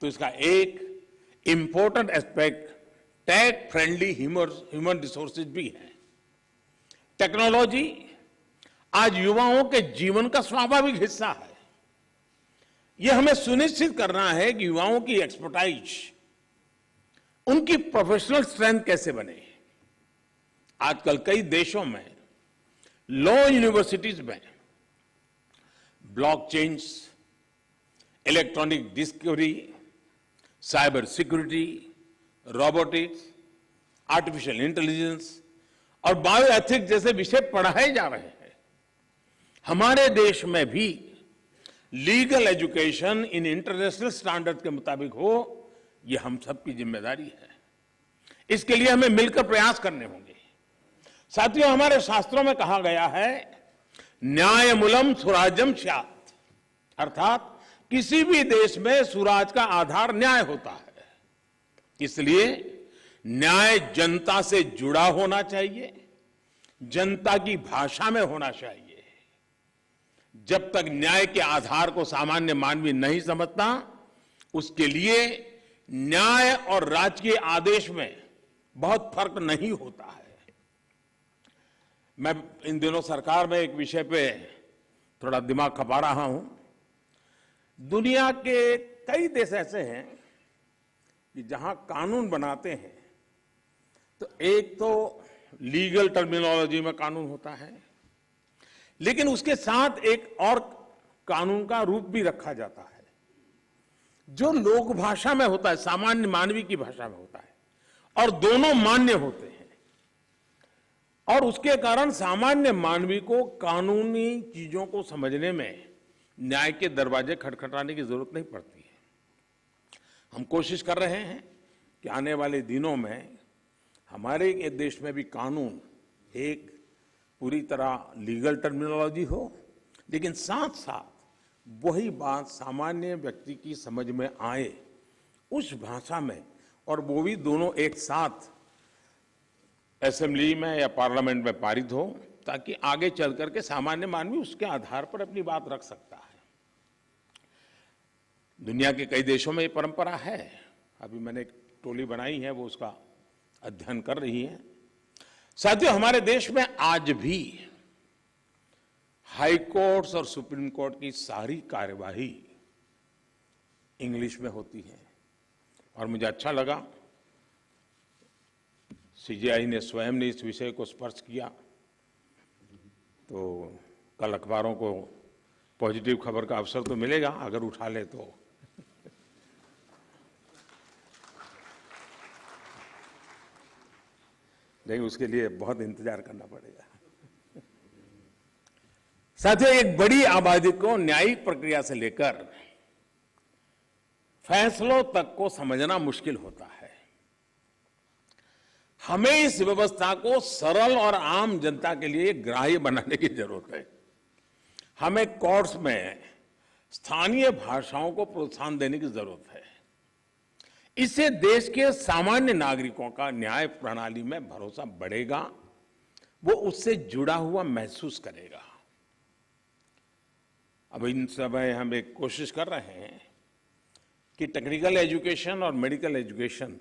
तो इसका एक important aspect tech friendly human resources भी है। टेक्नोलॉजी आज युवाओं के जीवन का स्वाभाविक हिस्सा है। यह हमें सुनिश्चित करना है कि युवाओं की एक्सपर्टाइज, उनकी प्रोफेशनल स्ट्रेंथ कैसे बने। आजकल कई देशों में लॉ यूनिवर्सिटीज में blockchains, electronic discovery, cyber security, robotics, artificial intelligence और बायोएथिक्स जैसे विषय पढ़ाए जा रहे हैं। हमारे देश में भी legal education in international standard के मुताबिक हो, यह हम सबकी जिम्मेदारी है। इसके लिए हमें मिलकर प्रयास करने होंगे। साथियों, हमारे शास्त्रों में कहा गया है, न्यायमूलम स्वराज्यम स्यात्, अर्थात किसी भी देश में स्वराज का आधार न्याय होता है। इसलिए न्याय जनता से जुड़ा होना चाहिए, जनता की भाषा में होना चाहिए। जब तक न्याय के आधार को सामान्य मानवी नहीं समझता, उसके लिए न्याय और राजकीय आदेश में बहुत फर्क नहीं होता है। मैं इन दिनों सरकार में एक विषय पे थोड़ा दिमाग खपा रहा हूं। दुनिया के कई देश ऐसे हैं कि जहां कानून बनाते हैं तो एक तो लीगल टर्मिनोलॉजी में कानून होता है, लेकिन उसके साथ एक और कानून का रूप भी रखा जाता है जो लोक भाषा में होता है, सामान्य मानवी की भाषा में होता है, और दोनों मान्य होते हैं। और उसके कारण सामान्य मानवी को कानूनी चीजों को समझने में न्याय के दरवाजे खटखटाने की जरूरत नहीं पड़ती है। हम कोशिश कर रहे हैं कि आने वाले दिनों में हमारे देश में भी कानून एक पूरी तरह लीगल टर्मिनोलॉजी हो, लेकिन साथ साथ वही बात सामान्य व्यक्ति की समझ में आए उस भाषा में, और वो भी दोनों एक साथ असेंबली में या पार्लियामेंट में पारित हो, ताकि आगे चल करके सामान्य मानवी उसके आधार पर अपनी बात रख सकता है। दुनिया के कई देशों में ये परंपरा है। अभी मैंने एक टोली बनाई है, वो उसका अध्ययन कर रही है। साथियों, हमारे देश में आज भी हाई कोर्ट्स और सुप्रीम कोर्ट की सारी कार्यवाही इंग्लिश में होती है, और मुझे अच्छा लगा सीजेआई ने स्वयं ने इस विषय को स्पर्श किया। तो कल अखबारों को पॉजिटिव खबर का अवसर तो मिलेगा अगर उठा ले तो। लेकिन उसके लिए बहुत इंतजार करना पड़ेगा। साथियों, एक बड़ी आबादी को न्यायिक प्रक्रिया से लेकर फैसलों तक को समझना मुश्किल होता है। हमें इस व्यवस्था को सरल और आम जनता के लिए ग्राह्य बनाने की जरूरत है। हमें कोर्ट्स में स्थानीय भाषाओं को प्रोत्साहन देने की जरूरत है। इससे देश के सामान्य नागरिकों का न्याय प्रणाली में भरोसा बढ़ेगा, वो उससे जुड़ा हुआ महसूस करेगा। अब इन समय हम एक कोशिश कर रहे हैं कि टेक्निकल एजुकेशन और मेडिकल एजुकेशन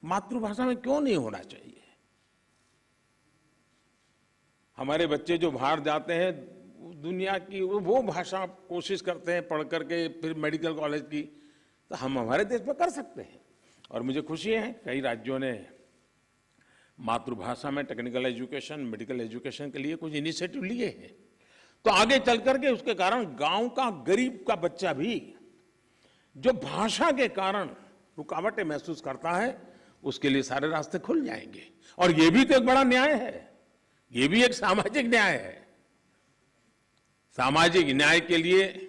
मातृभाषा में क्यों नहीं होना चाहिए। हमारे बच्चे जो बाहर जाते हैं, दुनिया की वो भाषा कोशिश करते हैं पढ़ करके फिर मेडिकल कॉलेज की, तो हम हमारे देश में कर सकते हैं। और मुझे खुशी है कई राज्यों ने मातृभाषा में टेक्निकल एजुकेशन, मेडिकल एजुकेशन के लिए कुछ इनिशिएटिव लिए हैं। तो आगे चल करके उसके कारण गांव का गरीब का बच्चा भी जो भाषा के कारण रुकावटें महसूस करता है, उसके लिए सारे रास्ते खुल जाएंगे। और ये भी तो एक बड़ा न्याय है, ये भी एक सामाजिक न्याय है। सामाजिक न्याय के लिए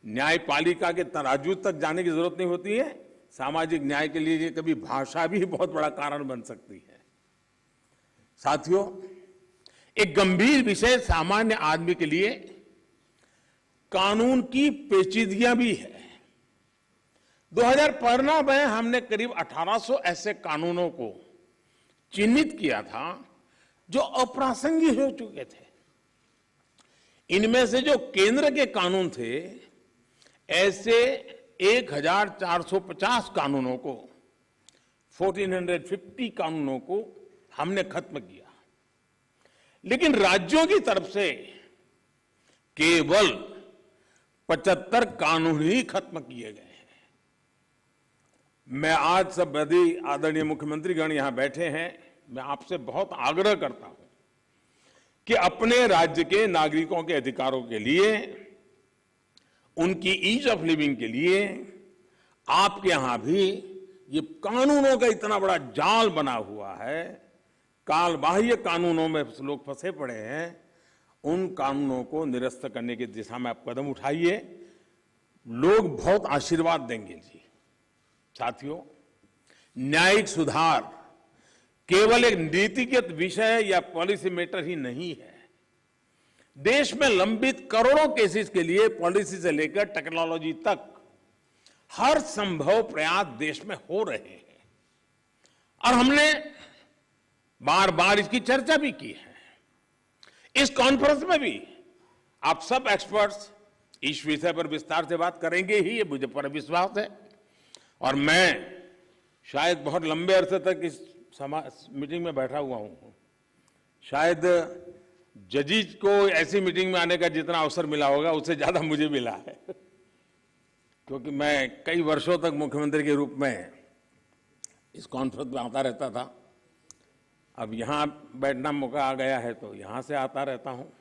न्यायपालिका के तराजू तक जाने की जरूरत नहीं होती है। सामाजिक न्याय के लिए कभी भाषा भी बहुत बड़ा कारण बन सकती है। साथियों, एक गंभीर विषय सामान्य आदमी के लिए कानून की पेचीदगियां भी है। 2015 में हमने करीब 1800 ऐसे कानूनों को चिन्हित किया था जो अप्रासंगिक हो चुके थे। इनमें से जो केंद्र के कानून थे, ऐसे 1450 कानूनों को 1450 कानूनों को हमने खत्म किया, लेकिन राज्यों की तरफ से केवल 75 कानून ही खत्म किए गए हैं। मैं आज सब बड़ी आदरणीय मुख्यमंत्रीगण यहां बैठे हैं, मैं आपसे बहुत आग्रह करता हूं कि अपने राज्य के नागरिकों के अधिकारों के लिए, उनकी ईज ऑफ लिविंग के लिए आपके यहां भी ये कानूनों का इतना बड़ा जाल बना हुआ है, कालबाह्य कानूनों में लोग फंसे पड़े हैं, उन कानूनों को निरस्त करने की दिशा में आप कदम उठाइए, लोग बहुत आशीर्वाद देंगे जी। साथियों, न्यायिक सुधार केवल एक नीतिगत विषय या पॉलिसी मैटर ही नहीं है। देश में लंबित करोड़ों केसेस के लिए पॉलिसी से लेकर टेक्नोलॉजी तक हर संभव प्रयास देश में हो रहे हैं और हमने बार बार इसकी चर्चा भी की है। इस कॉन्फ्रेंस में भी आप सब एक्सपर्ट्स इस विषय पर विस्तार से बात करेंगे ही, ये मुझे पूरा विश्वास है। और मैं शायद बहुत लंबे अरसे तक इस मीटिंग में बैठा हुआ हूं, शायद जजेस को ऐसी मीटिंग में आने का जितना अवसर मिला होगा उससे ज्यादा मुझे मिला है, क्योंकि मैं कई वर्षों तक मुख्यमंत्री के रूप में इस कॉन्फ्रेंस में आता रहता था। अब यहाँ बैठना मौका आ गया है तो यहाँ से आता रहता हूँ,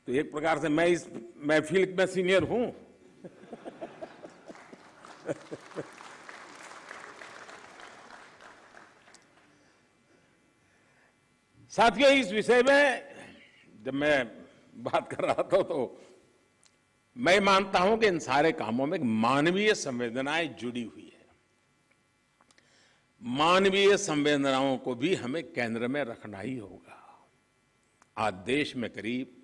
तो एक प्रकार से मैं इस महफिल में सीनियर हूँ। साथियों, इस विषय में जब मैं बात कर रहा था तो मैं मानता हूं कि इन सारे कामों में मानवीय संवेदनाएं जुड़ी हुई है। मानवीय संवेदनाओं को भी हमें केंद्र में रखना ही होगा। आज देश में करीब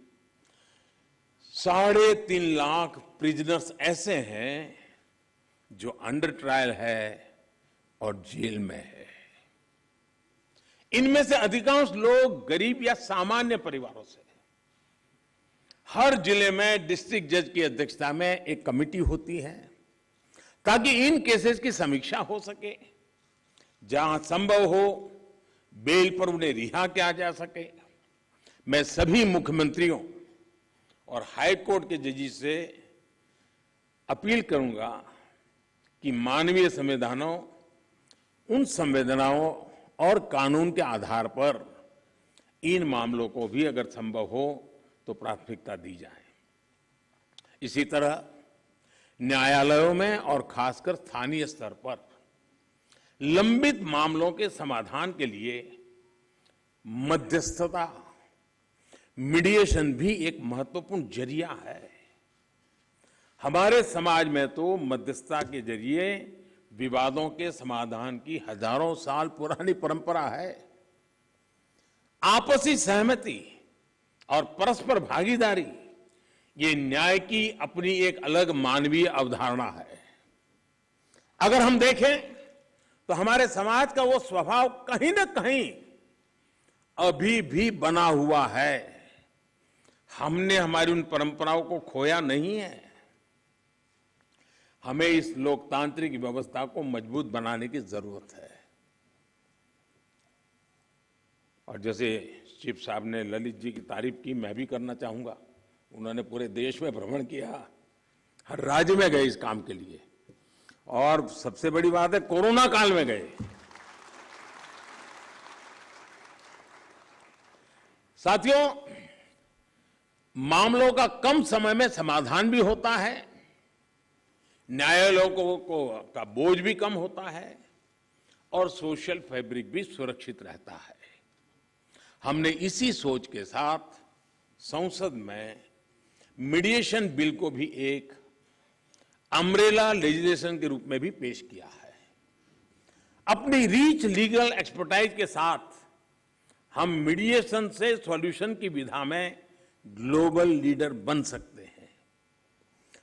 3.5 लाख प्रिजनर्स ऐसे हैं जो अंडर ट्रायल है और जेल में है। इनमें से अधिकांश लोग गरीब या सामान्य परिवारों से। हर जिले में डिस्ट्रिक्ट जज की अध्यक्षता में एक कमेटी होती है ताकि इन केसेस की समीक्षा हो सके, जहां संभव हो बेल पर उन्हें रिहा किया जा सके। मैं सभी मुख्यमंत्रियों और हाई कोर्ट के जजेस से अपील करूंगा कि मानवीय संवेदनाओं, उन संवेदनाओं और कानून के आधार पर इन मामलों को भी अगर संभव हो तो प्राथमिकता दी जाए। इसी तरह न्यायालयों में और खासकर स्थानीय स्तर पर लंबित मामलों के समाधान के लिए मध्यस्थता, मीडिएशन भी एक महत्वपूर्ण जरिया है। हमारे समाज में तो मध्यस्थता के जरिए विवादों के समाधान की हजारों साल पुरानी परंपरा है। आपसी सहमति और परस्पर भागीदारी, ये न्याय की अपनी एक अलग मानवीय अवधारणा है। अगर हम देखें तो हमारे समाज का वो स्वभाव कहीं ना कहीं अभी भी बना हुआ है। हमने हमारी उन परंपराओं को खोया नहीं है। हमें इस लोकतांत्रिक व्यवस्था को मजबूत बनाने की जरूरत है। और जैसे चीफ साहब ने ललित जी की तारीफ की, मैं भी करना चाहूंगा। उन्होंने पूरे देश में भ्रमण किया, हर राज्य में गए इस काम के लिए, और सबसे बड़ी बात है कोरोना काल में गए। साथियों, मामलों का कम समय में समाधान भी होता है, न्यायालयों का बोझ भी कम होता है और सोशल फैब्रिक भी सुरक्षित रहता है। हमने इसी सोच के साथ संसद में मीडिएशन बिल को भी एक अम्ब्रेला लेजिस्लेशन के रूप में भी पेश किया है। अपनी रीच लीगल एक्सपर्टाइज के साथ हम मीडिएशन से सॉल्यूशन की विधा में ग्लोबल लीडर बन सकते हैं।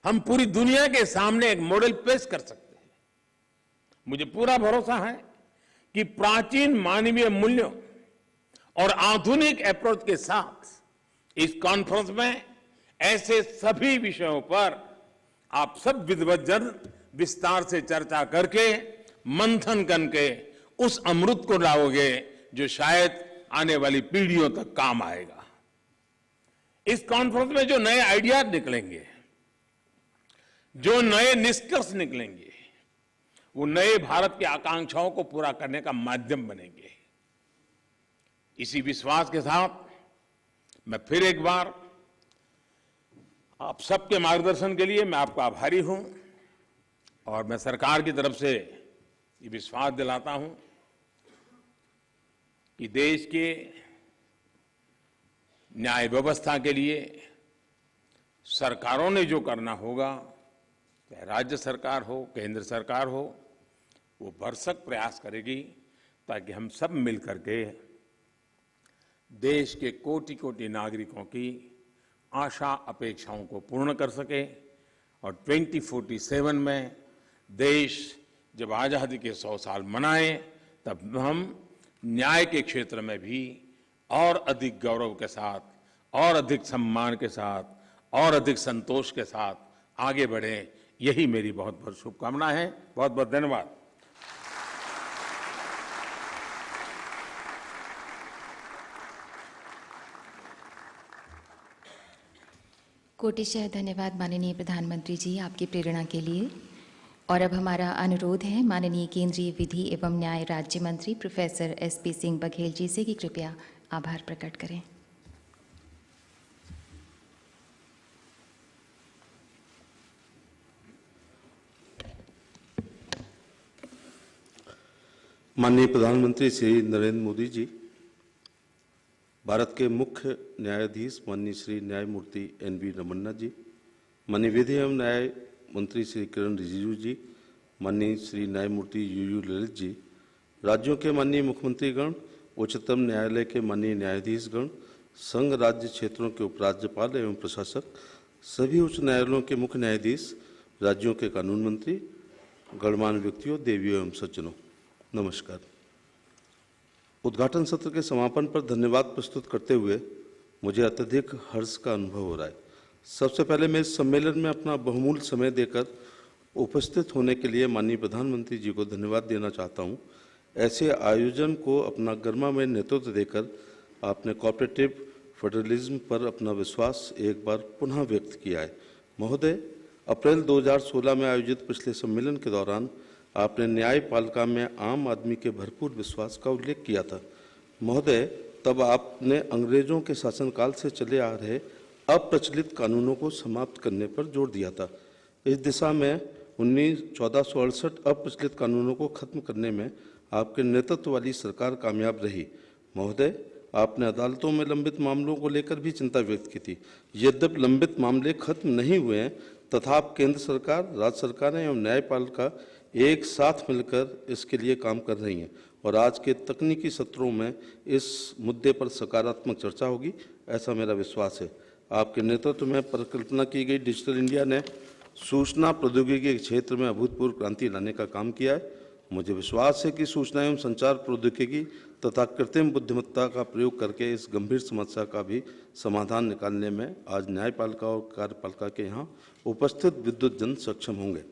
हम पूरी दुनिया के सामने एक मॉडल पेश कर सकते हैं। मुझे पूरा भरोसा है कि प्राचीन मानवीय मूल्यों और आधुनिक अप्रोच के साथ इस कॉन्फ्रेंस में ऐसे सभी विषयों पर आप सब विद्वज्जन विस्तार से चर्चा करके, मंथन करके उस अमृत को लाओगे जो शायद आने वाली पीढ़ियों तक काम आएगा। इस कॉन्फ्रेंस में जो नए आइडियाज निकलेंगे, जो नए निष्कर्ष निकलेंगे, वो नए भारत की आकांक्षाओं को पूरा करने का माध्यम बनेंगे। इसी विश्वास के साथ मैं फिर एक बार आप सबके मार्गदर्शन के लिए मैं आपका आभारी हूं और मैं सरकार की तरफ से ये विश्वास दिलाता हूं कि देश के न्याय व्यवस्था के लिए सरकारों ने जो करना होगा, चाहे राज्य सरकार हो, केंद्र सरकार हो, वो भरसक प्रयास करेगी ताकि हम सब मिलकर के देश के कोटि कोटि नागरिकों की आशा अपेक्षाओं को पूर्ण कर सके और 2047 में देश जब आज़ादी के 100 साल मनाए तब हम न्याय के क्षेत्र में भी और अधिक गौरव के साथ, और अधिक सम्मान के साथ, और अधिक संतोष के साथ आगे बढ़ें। यही मेरी बहुत बहुत शुभकामना है। बहुत बहुत धन्यवाद। कोटिशः धन्यवाद माननीय प्रधानमंत्री जी आपकी प्रेरणा के लिए। और अब हमारा अनुरोध है माननीय केंद्रीय विधि एवं न्याय राज्य मंत्री प्रोफेसर SP सिंह बघेल जी से कि कृपया आभार प्रकट करें। माननीय प्रधानमंत्री श्री नरेंद्र मोदी जी, भारत के मुख्य न्यायाधीश माननीय श्री न्यायमूर्ति NV रमन्ना जी, माननीय विधि एवं न्याय मंत्री श्री किरण रिजिजू जी, माननीय श्री न्यायमूर्ति UU ललित जी, राज्यों के माननीय मुख्यमंत्रीगण, उच्चतम न्यायालय के माननीय न्यायाधीशगण, संघ राज्य क्षेत्रों के उपराज्यपाल एवं प्रशासक, सभी उच्च न्यायालयों के मुख्य न्यायाधीश, राज्यों के कानून मंत्री, गणमान्य व्यक्तियों, देवियों एवं सज्जनों, नमस्कार। उद्घाटन सत्र के समापन पर धन्यवाद प्रस्तुत करते हुए मुझे अत्यधिक हर्ष का अनुभव हो रहा है। सबसे पहले मैं इस सम्मेलन में अपना बहुमूल्य समय देकर उपस्थित होने के लिए माननीय प्रधानमंत्री जी को धन्यवाद देना चाहता हूं। ऐसे आयोजन को अपना गरिमामय नेतृत्व देकर आपने कॉर्पोरेटिव फेडरलिज्म पर अपना विश्वास एक बार पुनः व्यक्त किया है। महोदय, अप्रैल 2016 में आयोजित पिछले सम्मेलन के दौरान आपने न्यायपालिका में आम आदमी के भरपूर विश्वास का उल्लेख किया था। महोदय, तब आपने अंग्रेजों के शासनकाल से चले आ रहे अप्रचलित कानूनों को समाप्त करने पर जोर दिया था। इस दिशा में 1468 अप्रचलित कानूनों को खत्म करने में आपके नेतृत्व वाली सरकार कामयाब रही। महोदय, आपने अदालतों में लंबित मामलों को लेकर भी चिंता व्यक्त की थी। यद्यपि लंबित मामले खत्म नहीं हुए हैं, तथापि केंद्र सरकार, राज्य सरकारें एवं न्यायपालिका एक साथ मिलकर इसके लिए काम कर रही हैं और आज के तकनीकी सत्रों में इस मुद्दे पर सकारात्मक चर्चा होगी, ऐसा मेरा विश्वास है। आपके नेतृत्व में परिकल्पना की गई डिजिटल इंडिया ने सूचना प्रौद्योगिकी के क्षेत्र में अभूतपूर्व क्रांति लाने का काम किया है। मुझे विश्वास है कि सूचना एवं संचार प्रौद्योगिकी तथा कृत्रिम बुद्धिमत्ता का प्रयोग करके इस गंभीर समस्या का भी समाधान निकालने में आज न्यायपालिका और कार्यपालिका के यहाँ उपस्थित विद्युत जन सक्षम होंगे।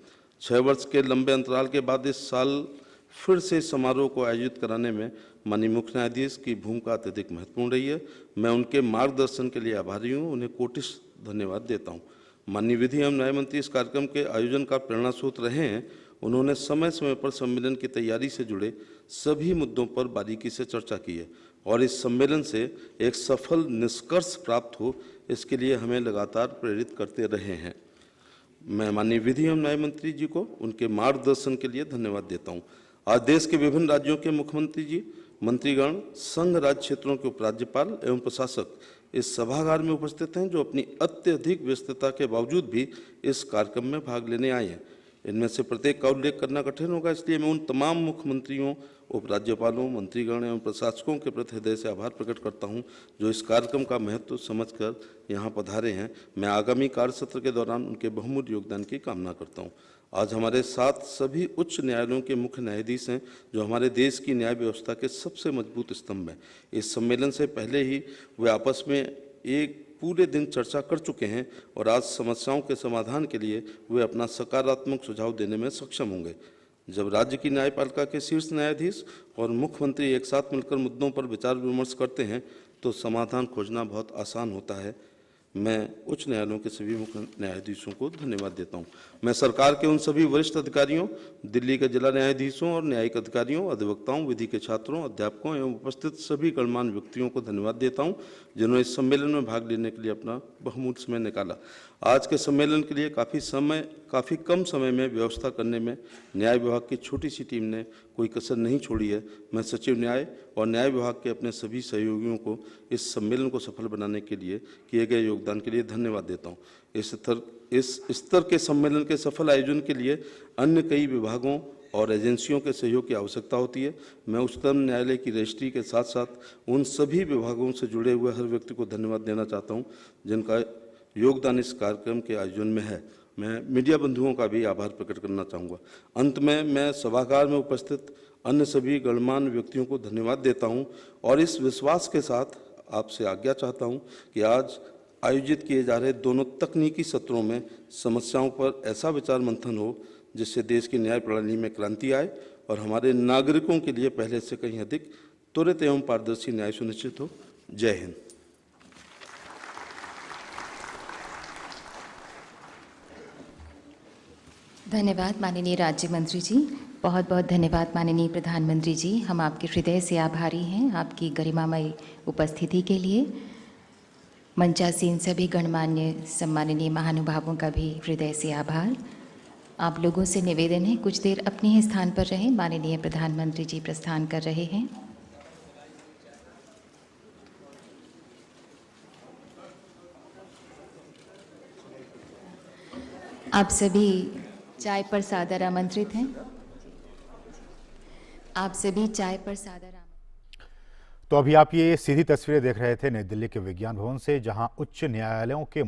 6 वर्ष के लंबे अंतराल के बाद इस साल फिर से समारोह को आयोजित कराने में माननीय मुख्य न्यायाधीश की भूमिका अत्यधिक महत्वपूर्ण रही है। मैं उनके मार्गदर्शन के लिए आभारी हूँ, उन्हें कोटिश धन्यवाद देता हूँ। माननीय विधि एवं न्याय मंत्री इस कार्यक्रम के आयोजन का प्रेरणा स्रोत रहे हैं। उन्होंने समय समय पर सम्मेलन की तैयारी से जुड़े सभी मुद्दों पर बारीकी से चर्चा की है और इस सम्मेलन से एक सफल निष्कर्ष प्राप्त हो, इसके लिए हमें लगातार प्रेरित करते रहे हैं। मैं माननीय विधि एवं न्याय मंत्री जी को उनके मार्गदर्शन के लिए धन्यवाद देता हूं। आज देश के विभिन्न राज्यों के मुख्यमंत्री जी, मंत्रीगण, संघ राज्य क्षेत्रों के उपराज्यपाल एवं प्रशासक इस सभागार में उपस्थित हैं, जो अपनी अत्यधिक व्यस्तता के बावजूद भी इस कार्यक्रम में भाग लेने आए हैं। इनमें से प्रत्येक का उल्लेख करना कठिन होगा, इसलिए मैं उन तमाम मुख्यमंत्रियों, उपराज्यपालों, मंत्रीगण एवं प्रशासकों के प्रति हृदय से आभार प्रकट करता हूं, जो इस कार्यक्रम का महत्व समझकर यहां पधारे हैं। मैं आगामी कार्यसत्र के दौरान उनके बहुमूल्य योगदान की कामना करता हूं। आज हमारे साथ सभी उच्च न्यायालयों के मुख्य न्यायाधीश हैं, जो हमारे देश की न्याय व्यवस्था के सबसे मजबूत स्तंभ हैं। इस सम्मेलन से पहले ही वे आपस में एक पूरे दिन चर्चा कर चुके हैं और आज समस्याओं के समाधान के लिए वे अपना सकारात्मक सुझाव देने में सक्षम होंगे। जब राज्य की न्यायपालिका के शीर्ष न्यायाधीश और मुख्यमंत्री एक साथ मिलकर मुद्दों पर विचार विमर्श करते हैं तो समाधान खोजना बहुत आसान होता है। मैं उच्च न्यायालयों के सभी मुख्य न्यायाधीशों को धन्यवाद देता हूं। मैं सरकार के उन सभी वरिष्ठ अधिकारियों, दिल्ली के जिला न्यायाधीशों और न्यायिक अधिकारियों, अधिवक्ताओं, विधि के छात्रों, अध्यापकों एवं उपस्थित सभी गणमान्य व्यक्तियों को धन्यवाद देता हूं, जिन्होंने इस सम्मेलन में भाग लेने के लिए अपना बहुमूल्य समय निकाला। आज के सम्मेलन के लिए काफ़ी कम समय में व्यवस्था करने में न्याय विभाग की छोटी सी टीम ने कोई कसर नहीं छोड़ी है। मैं सचिव न्याय और न्याय विभाग के अपने सभी सहयोगियों को इस सम्मेलन को सफल बनाने के लिए किए गए योगदान के लिए धन्यवाद देता हूँ। इस स्तर के सम्मेलन के सफल आयोजन के लिए अन्य कई विभागों और एजेंसियों के सहयोग की आवश्यकता होती है। मैं उच्चतम न्यायालय की रजिस्ट्री के साथ साथ उन सभी विभागों से जुड़े हुए हर व्यक्ति को धन्यवाद देना चाहता हूं, जिनका योगदान इस कार्यक्रम के आयोजन में है। मैं मीडिया बंधुओं का भी आभार प्रकट करना चाहूँगा। अंत में मैं सभागार में उपस्थित अन्य सभी गणमान्य व्यक्तियों को धन्यवाद देता हूँ और इस विश्वास के साथ आपसे आज्ञा चाहता हूँ कि आज आयोजित किए जा रहे दोनों तकनीकी सत्रों में समस्याओं पर ऐसा विचार मंथन हो जिससे देश की न्याय प्रणाली में क्रांति आए और हमारे नागरिकों के लिए पहले से कहीं अधिक त्वरित एवं पारदर्शी न्याय सुनिश्चित हो। जय हिंद। धन्यवाद माननीय राज्य मंत्री जी। बहुत बहुत धन्यवाद माननीय प्रधानमंत्री जी। हम आपके हृदय से आभारी हैं आपकी गरिमामय उपस्थिति के लिए। मंचासीन सभी गणमान्य सम्माननीय महानुभावों का भी हृदय से आभार। आप लोगों से निवेदन है कुछ देर अपने ही स्थान पर रहें। माननीय प्रधानमंत्री जी प्रस्थान कर रहे हैं। आप सभी चाय पर सादर आमंत्रित हैं। आप सभी चाय पर सादर आमंत्रित। तो अभी आप ये सीधी तस्वीरें देख रहे थे नई दिल्ली के विज्ञान भवन से, जहां उच्च न्यायालयों के